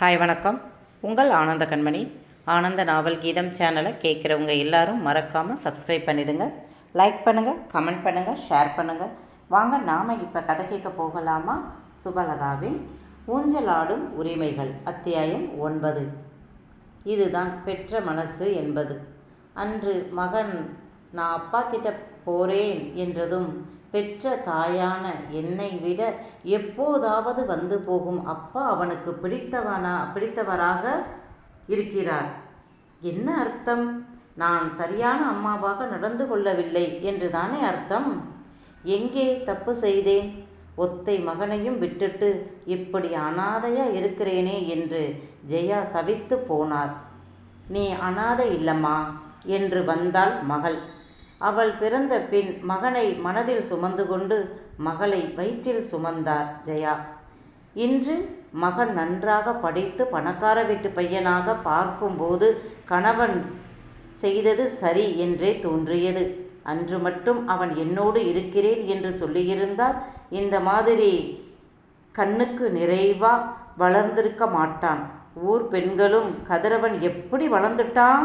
Hi வணக்கம். உங்கள் ஆனந்த கண்மணி. ஆனந்த நாவல் கீதம் சேனலை கேட்குறவங்க எல்லாரும் மறக்காமல் சப்ஸ்கிரைப் பண்ணிவிடுங்க. லைக் பண்ணுங்கள், கமெண்ட் பண்ணுங்கள், ஷேர் பண்ணுங்கள். வாங்க நாம் இப்போ கதை கேட்க போகலாமா? சுபலதாவின் ஊஞ்சலாடும் உரிமைகள் அத்தியாயம் 9. இதுதான் பெற்ற மனசு என்பது. அன்று மகன் நான் அப்பா கிட்ட போகிறேன் என்றதும் பெற்ற தாயான என்னை விட எப்போதாவது வந்து போகும் அப்பா அவனுக்கு பிடித்தவராக இருக்கிறார். என்ன அர்த்தம்? நான் சரியான அம்மாவாக நடந்து கொள்ளவில்லை என்று தானே அர்த்தம்? எங்கே தப்பு செய்தேன்? ஒத்தை மகனையும் விட்டுட்டு இப்படி அனாதையா இருக்கிறேனே என்று ஜெயா தவித்து போனார். நீ அனாதை இல்லம்மா என்று வந்தாள் மகள். அவள் பிறந்த பின் மகனை மனதில் சுமந்து கொண்டு மகளை வயிற்றில் சுமந்தார் ஜெயா. இன்று மகன் நன்றாக படித்து பணக்கார வீட்டு பையனாக பார்க்கும்போது கணவன் செய்தது சரி என்றே தோன்றியது. அன்று மட்டும் அவன் என்னோடு இருக்கிறேன் என்று சொல்லியிருந்தால் இந்த மாதிரி கண்ணுக்கு நிறைவா வளர்ந்திருக்க மாட்டான். ஊர் பெண்களும் கதிரவன் எப்படி வளர்ந்துட்டான்,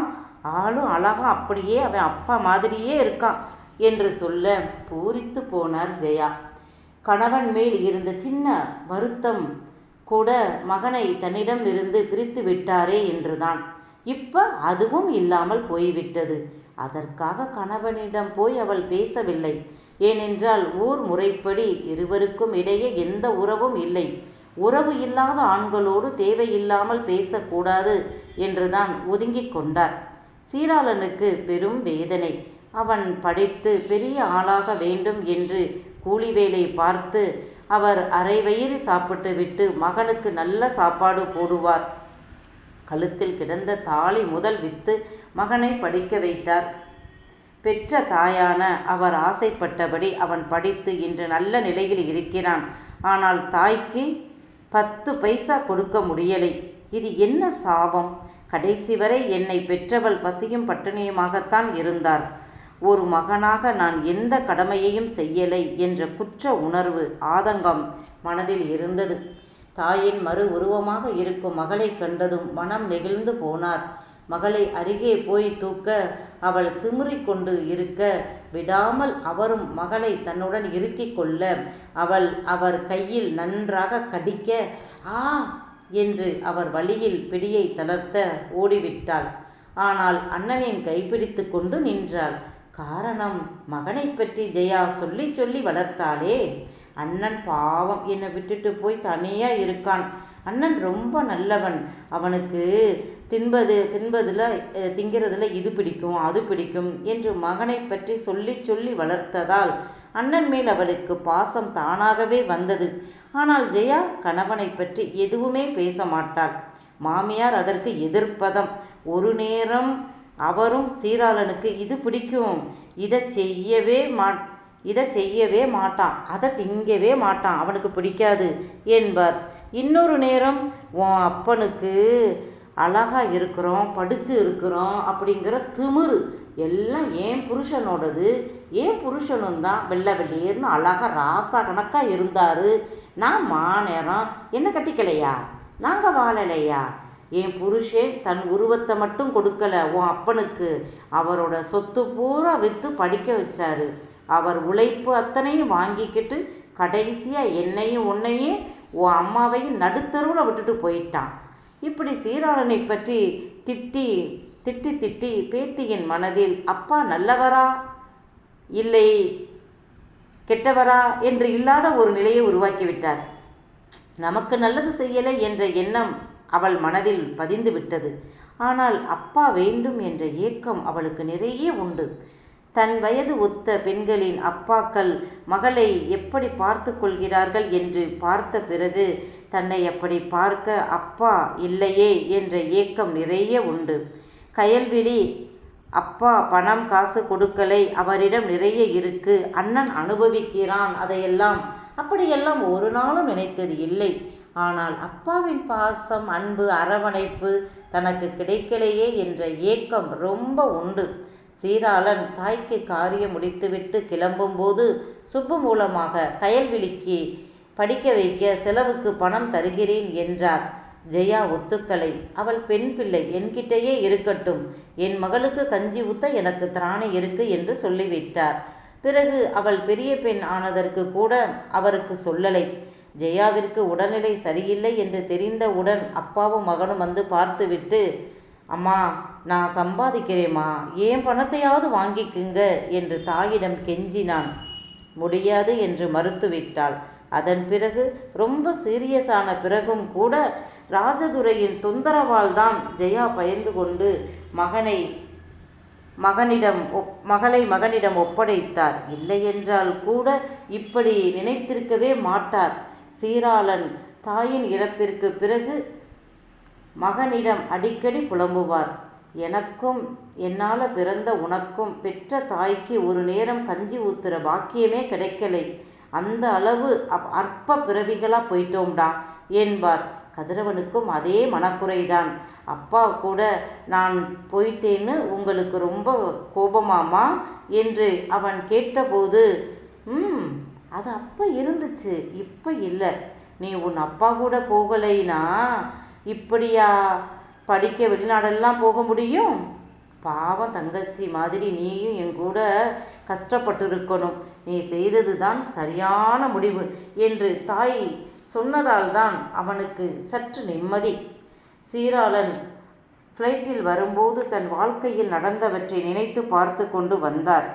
ஆளும் அழகா அப்படியே அவன் அப்பா மாதிரியே இருக்கான் என்று சொல்ல பூரித்து போனார் ஜெயா. கணவன் மேல் இருந்த சின்ன வருத்தம் கூட மகனை தன்னிடம் இருந்து பிரித்து விட்டாரே என்றுதான். இப்ப அதுவும் இல்லாமல் போய்விட்டது. அதற்காக கணவனிடம் போய் அவள் பேசவில்லை. ஏனென்றால் ஊர் முறைப்படி இருவருக்கும் இடையே எந்த உறவும் இல்லை. உறவு இல்லாத ஆண்களோடு தேவையில்லாமல் பேசக்கூடாது என்றுதான் ஒதுங்கிக் கொண்டார். சீராளனுக்கு பெரும் வேதனை. அவன் படித்து பெரிய ஆளாக வேண்டும் என்று கூலி வேலை பார்த்து அவர் அரை வயிறு சாப்பிட்டு விட்டு மகனுக்கு நல்ல சாப்பாடு போடுவார். கழுத்தில் கிடந்த தாலி முதல் வித்து மகனை படிக்க வைத்தார். பெற்ற தாயான அவர் ஆசைப்பட்டபடி அவன் படித்து இன்று நல்ல நிலையில் இருக்கிறான். ஆனால் தாய்க்கு 10 பைசா கொடுக்க முடியலை. இது என்ன சாபம்? கடைசி வரை என்னை பெற்றவள் பசியும் பட்டினியுமாகத்தான் இருந்தார். ஒரு மகனாக நான் எந்த கடமையையும் செய்யலை என்ற குற்ற உணர்வு, ஆதங்கம் மனதில் இருந்தது. தாயின் மறு உருவமாக இருக்கும் மகளை கண்டதும் மனம் நெகிழ்ந்து போனார். மகளை அருகே போய் தூக்க அவள் திமிறிக் கொண்டு இருக்க விடாமல் அவரும் மகளை தன்னுடன் இறுக்கிக் கொள்ள அவர் கையில் நன்றாக கடிக்க ஆ என்று அவர் வழியில் பிடியை தளர்த்த ஓடிவிட்டாள். ஆனால் அண்ணனின் கைப்பிடித்து கொண்டு நின்றாள். காரணம், மகனை பற்றி ஜெயா சொல்லி சொல்லி வளர்த்தாளே. அண்ணன் பாவம் என்னை விட்டுட்டு போய் தனியா இருக்கான். அண்ணன் ரொம்ப நல்லவன். அவனுக்கு திங்கிறதுல இது பிடிக்கும் அது பிடிக்கும் என்று மகனை பற்றி சொல்லி சொல்லி வளர்த்ததால் அண்ணன் மேல் அவளுக்கு பாசம் தானாகவே வந்தது. ஆனால் ஜெயா கணவனை பற்றி எதுவுமே பேச மாட்டாள். மாமியார் அதற்கு எதிர்ப்பதம். ஒரு நேரம் அவரும் சீராளனுக்கு இது பிடிக்கும், இதை செய்யவே மாட்டான், அதை திங்கவே மாட்டான், அவனுக்கு பிடிக்காது என்பார். இன்னொரு நேரம் உன் அப்பனுக்கு அழகா இருக்கிறோம், படித்து இருக்கிறோம் அப்படிங்கிற திமிரு எல்லாம் ஏன் புருஷனோடது, ஏன் புருஷனும் தான் வெள்ளை வெள்ளையர்னு அழகாக ராசா கணக்காக இருந்தார். நான் நேரம் என்ன கட்டிக்கலையா, நாங்கள் வாழலையா? என் புருஷன் தன் உருவத்தை மட்டும் கொடுக்கல உன் அப்பனுக்கு, அவரோட சொத்து பூரா விற்று படிக்க வச்சாரு. அவர் உழைப்பு அத்தனையும் வாங்கிக்கிட்டு கடைசியாக என்னையும் உன்னையும் உன் அம்மாவையும் நடுத்தருவில் விட்டுட்டு போயிட்டான். இப்படி சீராளனை பற்றி திட்டி திட்டி திட்டி பேத்தியின் மனதில் அப்பா நல்லவரா இல்லை கெட்டவரா என்று இல்லாத ஒரு நிலையை உருவாக்கிவிட்டார். நமக்கு நல்லது செய்யலை என்ற எண்ணம் அவள் மனதில் பதிந்து விட்டது. ஆனால் அப்பா வேண்டும் என்ற ஏக்கம் அவளுக்கு நிறைய உண்டு. தன் வயது ஒத்த பெண்களின் அப்பாக்கள் மகளை எப்படி பார்த்து கொள்கிறார்கள் என்று பார்த்த பிறகு தன்னை அப்படி பார்க்க அப்பா இல்லையே என்ற ஏக்கம் நிறைய உண்டு. கயல்விழி அப்பா பணம் காசு கொடுக்கலை, அவரிடம் நிறைய இருக்கு, அண்ணன் அனுபவிக்கிறான், அதையெல்லாம் அப்படியெல்லாம் ஒரு நாளும் நினைத்தது இல்லை. ஆனால் அப்பாவின் பாசம், அன்பு, அரவணைப்பு தனக்கு கிடைக்கலையே என்ற ஏக்கம் ரொம்ப உண்டு. சீராளன் தாய்க்கு காரியம் முடித்துவிட்டு கிளம்பும்போது சுப்பு மூலமாக கயல்விழிக்கு படிக்க வைக்க செலவுக்கு பணம் தருகிறேன் என்றார். ஜெயா ஒத்துக்கலை. அவள் பெண் பிள்ளை, என்கிட்டயே இருக்கட்டும். என் மகளுக்கு கஞ்சி ஊத்த எனக்கு திராணி இருக்கு என்று சொல்லிவிட்டார். பிறகு அவள் பெரிய பெண் ஆனதற்கு கூட அவருக்கு சொல்லலை. ஜெயாவிற்கு உடல்நிலை சரியில்லை என்று தெரிந்தவுடன் அப்பாவும் மகனும் வந்து பார்த்துவிட்டு, அம்மா, நான் சம்பாதிக்கிறேம்மா, ஏன் பணத்தையாவது வாங்கிக்குங்க என்று தாயிடம் கெஞ்சினான். முடியாது என்று மறுத்துவிட்டாள். அதன் பிறகு ரொம்ப சீரியஸான பிறகும் கூட ராஜதுரையின் தொந்தரவால் தான் ஜெயா பயந்து கொண்டு மகளை மகனிடம் ஒப்படைத்தார். இல்லையென்றால் கூட இப்படி நினைத்திருக்கவே மாட்டார். சீராளன் தாயின் இறப்பிற்கு பிறகு மகனிடம் அடிக்கடி புலம்புவார். எனக்கும் என்னால் பிறந்த உனக்கும் பெற்ற தாய்க்கு ஒரு நேரம் கஞ்சி ஊத்துற பாக்கியமே கிடைக்கலை. அந்த அளவு அற்ப பிறவிகளாக போயிட்டோம்டா என்பார். கதிரவனுக்கும் அதே மனக்குறைதான். அப்பா கூட நான் போயிட்டேன்னு உங்களுக்கு ரொம்ப கோபமாமா என்று அவன் கேட்டபோது, அது அப்போ இருந்துச்சு, இப்போ இல்லை. நீ உன் அப்பா கூட போகலைனா இப்படியா படிக்க வெளிநாடெல்லாம் போக முடியும்? பாவம் தங்கச்சி மாதிரி நீயும் என் கூட கஷ்டப்பட்டிருக்கணும். நீ செய்தது தான் சரியான முடிவு என்று தாய் சொன்னதால் தான் அவனுக்கு சற்று நிம்மதி. சீராளன் ஃப்ளைட்டில் வரும்போது தன் வாழ்க்கையில் நடந்தவற்றை நினைத்து பார்த்து கொண்டு வந்தார்.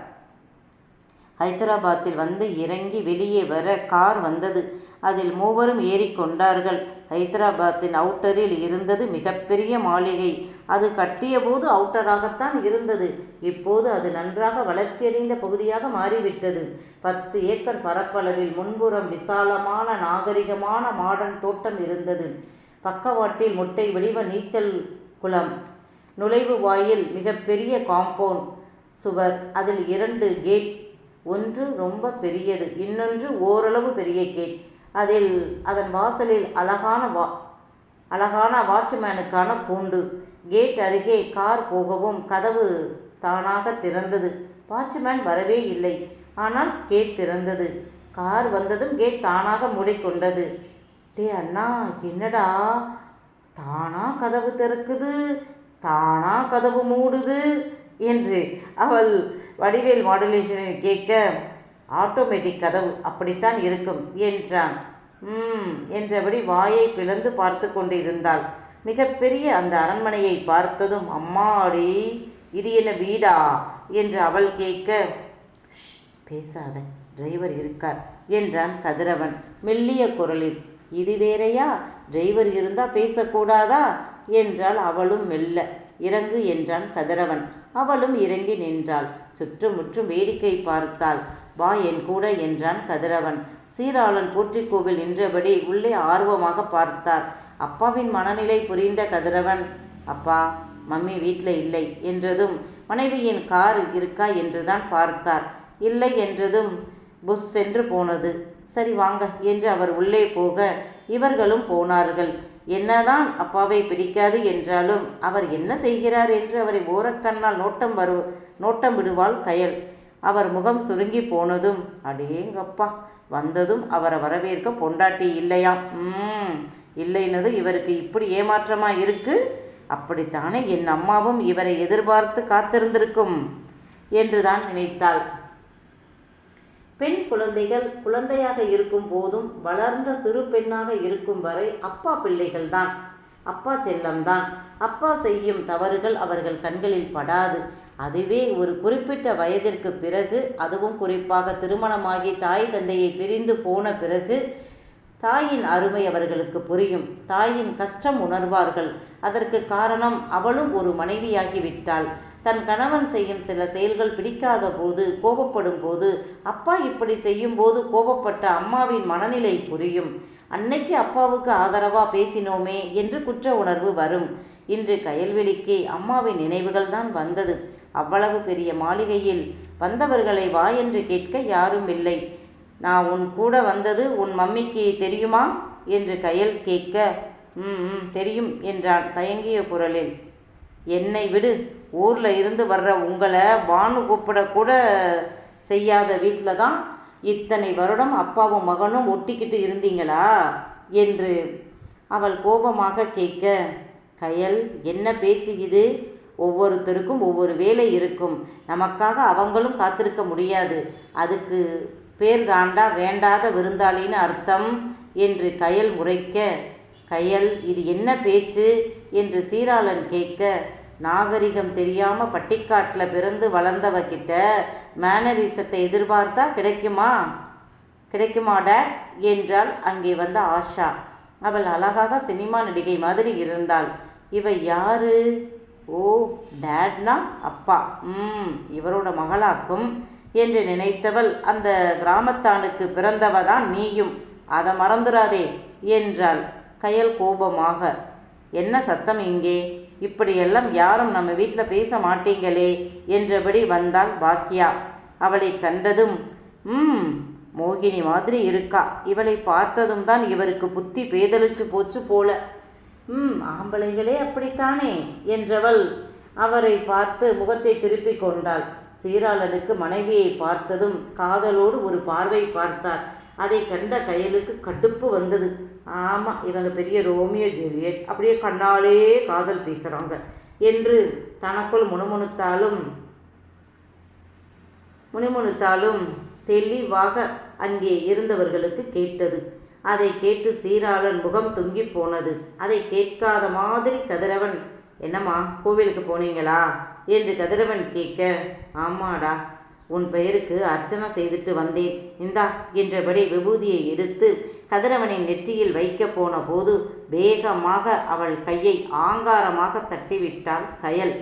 ஹைதராபாத்தில் வந்து இறங்கி வெளியே வர கார் வந்தது. அதில் மூவரும் ஏறிக்கொண்டார்கள். ஹைதராபாத்தின் அவுட்டரில் இருந்தது மிகப்பெரிய மாளிகை. அது கட்டிய போது அவுட்டராகத்தான் இருந்தது. இப்போது அது நன்றாக வளர்ச்சியடைந்த பகுதியாக மாறிவிட்டது. 10 ஏக்கர் பரப்பளவில் முன்புறம் விசாலமான நாகரிகமான மாடர்ன் தோட்டம் இருந்தது. பக்கவாட்டில் முட்டை வடிவ நீச்சல் குளம், நுழைவு வாயில், மிகப்பெரிய காம்பவுண்ட் சுவர், அதில் 2 கேட். ஒன்று ரொம்ப பெரியது, இன்னொன்று ஓரளவு பெரிய கேட். அதன் வாசலில் அழகான வாட்ச்மேனுக்கான கூண்டு. கேட் அருகே கார் போகவும் கதவு தானாக திறந்தது. வாட்ச்மேன் வரவே இல்லை. ஆனால் கேட் திறந்தது. கார் வந்ததும் கேட் தானாக மூடிக்கொண்டது. டே அண்ணா, என்னடா தானா கதவு திறக்குது, தானா கதவு மூடுது என்று அவள் வடிவேல் மாடுலேஷனில் கேட்க, ஆட்டோமேட்டிக் கதவு அப்படித்தான் இருக்கும் என்றான். என்றபடி வாயை பிளந்து பார்த்து கொண்டிருந்தாள். மிகப்பெரிய அந்த அரண்மனையை பார்த்ததும், அம்மாடி, இது என்ன வீடா என்று அவள் கேட்க, பேசாத, டிரைவர் இருக்கார் என்றான் கதிரவன் மெல்லிய குரலில். இது வேறையா, டிரைவர் இருந்தா பேசக்கூடாதா என்றாள் அவளும் மெல்ல. இறங்கு என்றான் கதிரவன். அவளும் இறங்கி நின்றாள். சுற்றுமுற்றும் வேடிக்கை பார்த்தாள். வா என் கூட என்றான் கதிரவன். சீராளன் போற்றிக்கோவில் நின்றபடி உள்ளே ஆர்வமாக பார்த்தார். அப்பாவின் மனநிலை புரிந்த கதிரவன், அப்பா, மம்மி வீட்டில் இல்லை என்றதும் மனைவியின் கார் இருக்கா என்றுதான் பார்த்தார். இல்லை என்றதும் புஷ் சென்று போனது. சரி வாங்க என்று அவர் உள்ளே போக இவர்களும் போனார்கள். என்னதான் அப்பாவை பிடிக்காது என்றாலும் அவர் என்ன செய்கிறார் என்று அவரை ஓரக்கண்ணால் நோட்டம் விடுவாள் கயல். அவர் முகம் சுருங்கி போனதும், அடேங்கப்பா, வந்ததும் அவரை வரவேற்க பொண்டாட்டி இல்லையாம். இல்லைன்னது இவருக்கு இப்படி ஏமாற்றமா இருக்கு. அப்படித்தானே என் அம்மாவும் இவரை எதிர்பார்த்து காத்திருந்திருக்கும் என்றுதான் நினைத்தாள். பெண் குழந்தைகள் குழந்தையாக இருக்கும் போதும் வளர்ந்த சிறு பெண்ணாக இருக்கும் வரை அப்பா பிள்ளைகள்தான், அப்பா செல்லம்தான். அப்பா செய்யும் தவறுகள் அவர்கள் கண்களில் படாது. அதுவே ஒரு குறிப்பிட்ட வயதிற்கு பிறகு, அதுவும் குறிப்பாக திருமணமாகி தாய் தந்தையை பிரிந்து போன பிறகு தாயின் அருமை அவர்களுக்கு புரியும். தாயின் கஷ்டம் உணர்வார்கள். அதற்கு காரணம், அவளும் ஒரு மனைவியாகிவிட்டாள். தன் கணவன் செய்யும் சில செயல்கள் பிடிக்காத போது, கோபப்படும் போது, அப்பா இப்படி செய்யும் போது கோபப்பட்ட அம்மாவின் மனநிலை புரியும். அன்னைக்கு அப்பாவுக்கு ஆதரவா பேசினோமே என்று குற்ற உணர்வு வரும். இன்று கயல்வெளிக்கு அம்மாவின் நினைவுகள் தான் வந்தது. அவ்வளவு பெரிய மாளிகையில் வந்தவர்களை வா என்று கேட்க யாரும் இல்லை. நான் உன் கூட வந்தது உன் மம்மிக்கு தெரியுமா என்று கயல் கேட்க, தெரியும் என்றான் தயங்கிய குரலில். என்னை விடு, ஊரில் இருந்து வர்ற உங்களை வானு கூப்பிடக்கூட செய்யாத வீட்டில் தான் இத்தனை வருடம் அப்பாவும் மகனும் ஒட்டிக்கிட்டு இருந்தீங்களா என்று அவள் கோபமாக கேட்க, கயல், என்ன பேச்சு இது? ஒவ்வொருத்தருக்கும் ஒவ்வொரு வேலை இருக்கும். நமக்காக அவங்களும் காத்திருக்க முடியாது. அதுக்கு பேர் தாண்டா வேண்டாத விருந்தாளின்னு அர்த்தம் என்று கயல் முறைக்க, கயல், இது என்ன பேச்சு என்று சீராளன் கேட்க, நாகரிகம் தெரியாம பட்டிக்காட்டில் பிறந்து வளர்ந்தவகிட்ட மேனரிசத்தை எதிர்பார்த்தா கிடைக்குமா டேட் என்றாள் அங்கே வந்த ஆஷா. அவள் அழகாக சினிமா நடிகை மாதிரி இருந்தாள். இவ யாரு? ஓ, டேட்னா அப்பா. இவரோட மகளாக்கும் என்று நினைத்தவள், அந்த கிராமத்தானுக்கு பிறந்தவதான் நீயும், அதை மறந்துடாதே என்றாள் கயல் கோபமாக. என்ன சத்தம் இங்கே? இப்படியெல்லாம் யாரும் நம்ம வீட்டில் பேச மாட்டீங்களே என்றபடி வந்தாள் பாக்கியா. அவளை கண்டதும், மோகினி மாதிரி இருக்கா. இவளை பார்த்ததும் தான் இவருக்கு புத்தி பேதலிச்சு போச்சு போல. ஆம்பளைகளே அப்படித்தானே என்றவள் அவரை பார்த்து முகத்தை திருப்பி கொண்டாள். சீராளனுக்கு மனைவியை பார்த்ததும் காதலோடு ஒரு பார்வை பார்த்தார். அதை கண்ட கயலுக்கு கடுப்பு வந்தது. ஆமாம், இவங்க பெரிய ரோமியோ ஜூலியட், அப்படியே கண்ணாலே காதல் பேசுகிறாங்க என்று தனக்குள் முணுமுணுத்தாலும் தெளிவாக அங்கே இருந்தவர்களுக்கு கேட்டது. அதை கேட்டு சீராளன் முகம் தொங்கி போனது. அதை கேட்காத மாதிரி கதிரவன், என்னம்மா கோவிலுக்கு போனீங்களா என்று கதிரவன் கேட்க, ஆமாடா, உன் பெயருக்கு அர்ச்சனை செய்துட்டு வந்தேன், இந்தா என்றபடி விபூதியை எடுத்து கதிரவனின் நெற்றியில் வைக்க போன போது வேகமாக அவள் கையை ஆங்காரமாக தட்டிவிட்டாள் கயல்.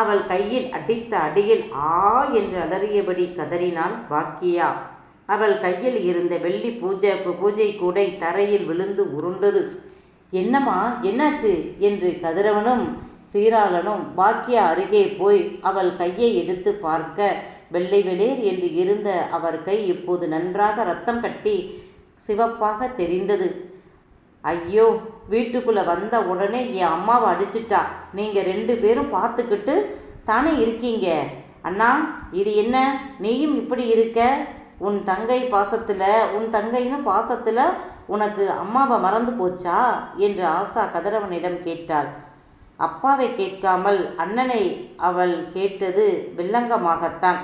அவள் கையில் அடித்த அடியில் ஆ என்று அலறியபடி கதறினாள் பாக்கியா. அவள் கையில் இருந்த வெள்ளி பூஜை கூடை தரையில் விழுந்து உருண்டது. என்னம்மா, என்னாச்சு என்று கதிரவனும் சீராளனும் பாக்கியா அருகே போய் அவள் கையை எடுத்து பார்க்க, வெள்ளை வெளிர் என்று இருந்த அவர் கை இப்போது நன்றாக இரத்தம் கட்டி சிவப்பாக தெரிந்தது. ஐயோ, வீட்டுக்குள்ளே வந்த உடனே என் அம்மாவை அடிச்சிட்டா. நீங்கள் 2 பேரும் பார்த்துக்கிட்டு தானே இருக்கீங்க. அண்ணா, இது என்ன, நீயும் இப்படி இருக்க? உன் தங்கைன்னு பாசத்தில் உனக்கு அம்மாவை மறந்து போச்சா என்று ஆஷா கதிரவனிடம் கேட்டாள். அப்பாவை கேட்காமல் அண்ணனை அவள் கேட்டது வில்லங்கமாகத்தான்.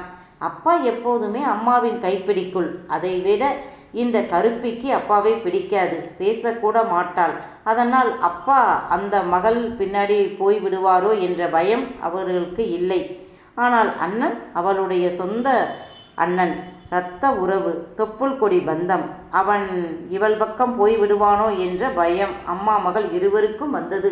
அப்பா எப்போதுமே அம்மாவின் கைப்பிடிக்குள். அதைவிட இந்த கருப்பிக்கு அப்பாவை பிடிக்காது, பேசக்கூட மாட்டாள். அதனால் அப்பா அந்த மகள் பின்னாடி போய் விடுவாரோ என்ற பயம் அவர்களுக்கு இல்லை. ஆனால் அண்ணன் அவளுடைய சொந்த அண்ணன், இரத்த உறவு, தொப்புள் கொடி பந்தம். அவன் இவள் பக்கம் போய் விடுவானோ என்ற பயம் அம்மா மகள் இருவருக்கும் வந்தது.